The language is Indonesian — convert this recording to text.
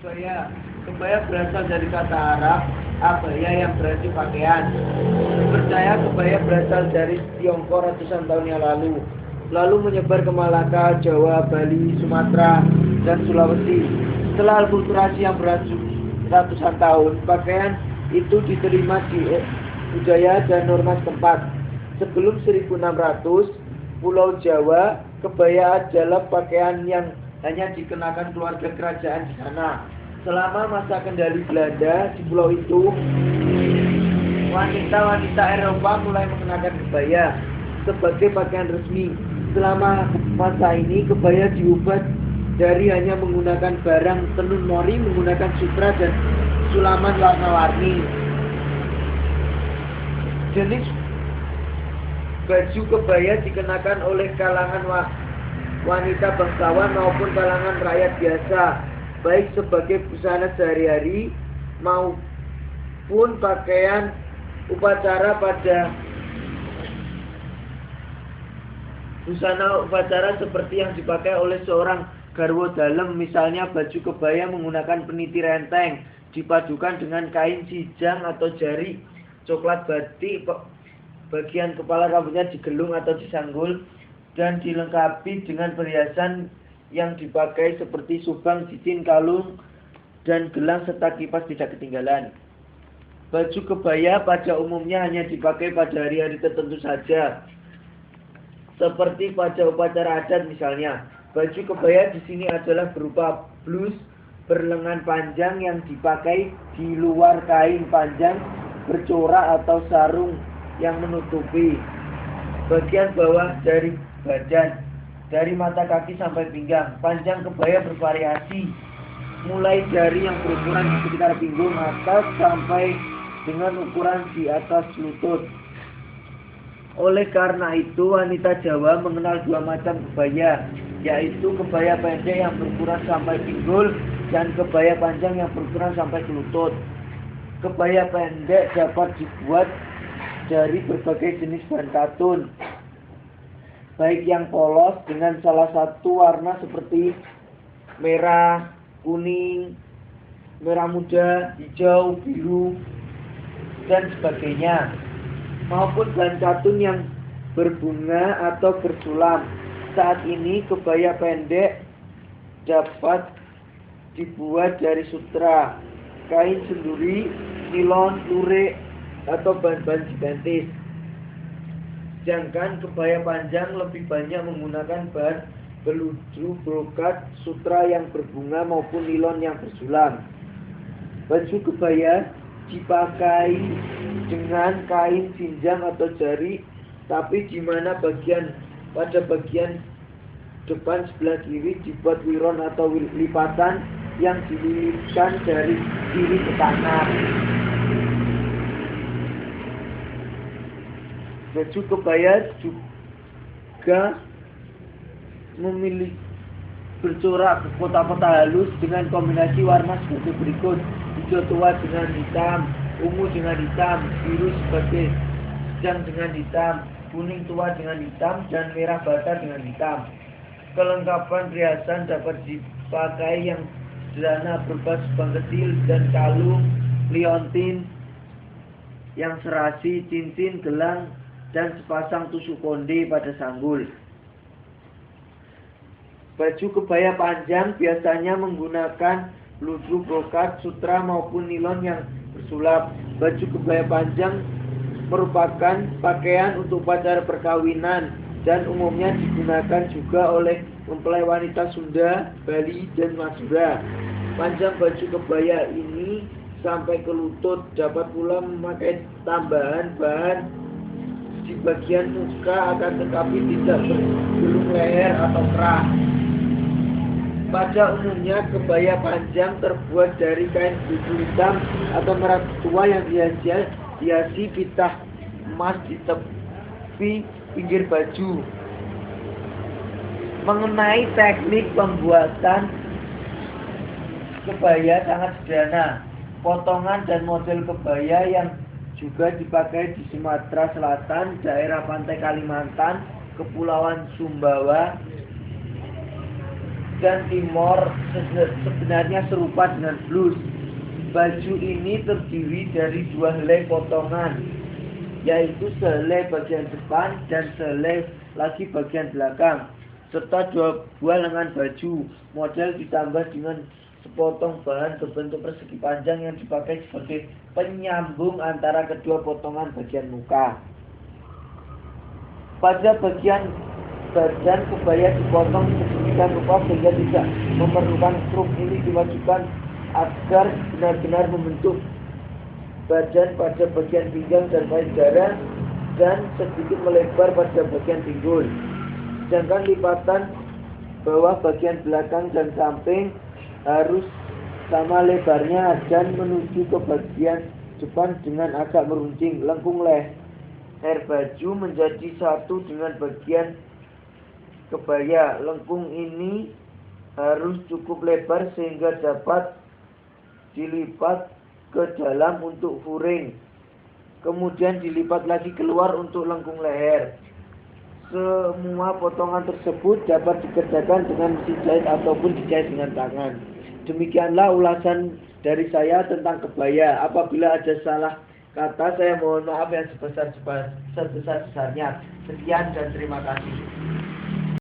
Kebaya. Kebaya berasal dari kata Arab abaya yang berarti pakaian. Percaya kebaya berasal dari Tiongkok ratusan tahun yang lalu menyebar ke Malaka, Jawa, Bali, Sumatera, dan Sulawesi. Setelah akulturasi yang ratusan tahun, pakaian itu diterima di budaya dan norma setempat. Sebelum 1600, Pulau Jawa, kebaya adalah pakaian yang hanya dikenakan keluarga kerajaan di sana. Selama masa kendali Belanda di pulau itu, wanita-wanita Eropa mulai mengenakan kebaya sebagai pakaian resmi. Selama masa ini, kebaya diubah dari hanya menggunakan barang tenun mori menggunakan sutra dan sulaman warna-warni. Jenis baju kebaya dikenakan oleh kalangan wanita bangsawan maupun kalangan rakyat biasa, baik sebagai busana sehari-hari maupun pakaian upacara busana upacara seperti yang dipakai oleh seorang garwo dalem. Misalnya baju kebaya menggunakan peniti renteng dipadukan dengan kain sijang atau jari coklat batik. Bagian kepala rambutnya digelung atau disanggul dan dilengkapi dengan perhiasan yang dipakai seperti subang, cincin, kalung, dan gelang serta kipas tidak ketinggalan. Baju kebaya pada umumnya hanya dipakai pada hari-hari tertentu saja, seperti pada upacara adat misalnya. Baju kebaya di sini adalah berupa blus berlengan panjang yang dipakai di luar kain panjang bercorak atau sarung yang menutupi bagian bawah dari badan, dari mata kaki sampai pinggang. Panjang kebaya bervariasi, mulai dari yang berukuran di sekitar pinggul atas sampai dengan ukuran di atas lutut. Oleh karena itu, wanita Jawa mengenal dua macam kebaya, yaitu kebaya pendek yang berukuran sampai pinggul dan kebaya panjang yang berukuran sampai ke lutut. Kebaya pendek dapat dibuat dari berbagai jenis bahan katun, baik yang polos dengan salah satu warna seperti merah, kuning, merah muda, hijau, biru, dan sebagainya, maupun bahan katun yang berbunga atau bersulam. Saat ini kebaya pendek dapat dibuat dari sutra, kain senduri, nilon, lurik, atau bahan-bahan sintetis. Sedangkan kebaya panjang lebih banyak menggunakan bahan beludru, brokat, sutra yang berbunga maupun nilon yang bersulam. Baju kebaya dipakai dengan kain sinjang atau jari, tapi di mana pada bagian depan sebelah kiri dibuat wiron atau lipatan yang dililitkan dari kiri ke kanan. Baju kebaya juga memiliki bercorak kotak-kotak halus dengan kombinasi warna seperti berikut: hijau tua dengan hitam, ungu dengan hitam, biru sebagai sedang dengan hitam, kuning tua dengan hitam, dan merah bata dengan hitam. Kelengkapan perhiasan dapat dipakai yang sederhana berupa subang kecil dan kalung, liontin yang serasi, cincin, gelang, dan sepasang tusuk konde pada sanggul. Baju kebaya panjang biasanya menggunakan ludru, brokat, sutra maupun nilon yang bersulap. Baju kebaya panjang merupakan pakaian untuk upacara perkawinan dan umumnya digunakan juga oleh mempelai wanita Sunda, Bali, dan Madura. Panjang baju kebaya ini sampai ke lutut. Dapat pula memakai tambahan bahan di bagian muka, akan tetapi tidak berbelung leher atau kerah. Pada umumnya kebaya panjang terbuat dari kain bulu hitam atau merah tua yang dihiasi pita emas di tepi pinggir baju. Mengenai teknik pembuatan kebaya sangat sederhana. Potongan dan model kebaya yang juga dipakai di Sumatera Selatan, daerah pantai Kalimantan, Kepulauan Sumbawa, dan timur sebenarnya serupa dengan blus. Baju ini terdiri dari dua helai potongan, yaitu sehelai bagian depan dan sehelai lagi bagian belakang, serta dua buah lengan baju. Model ditambah dengan sepotong bahan berbentuk persegi panjang yang dipakai sebagai penyambung antara kedua potongan bagian muka. Pada bagian badan kebaya dipotong sedemikian rupa sehingga tidak memerlukan struk. Ini diwajibkan agar benar-benar membentuk badan pada bagian pinggang dan payudara dan sedikit melebar pada bagian pinggul. Sedangkan lipatan bawah bagian belakang dan samping harus sama lebarnya dan menuju ke bagian depan dengan agak meruncing. Lengkung leher baju menjadi satu dengan bagian kebaya. Lengkung ini harus cukup lebar sehingga dapat dilipat ke dalam untuk furing, kemudian dilipat lagi keluar untuk lengkung leher. Semua potongan tersebut dapat dikerjakan dengan mesin jahit ataupun dijahit dengan tangan. Demikianlah ulasan dari saya tentang kebaya. Apabila ada salah kata, saya mohon maaf yang sebesar-besarnya. Sekian dan terima kasih.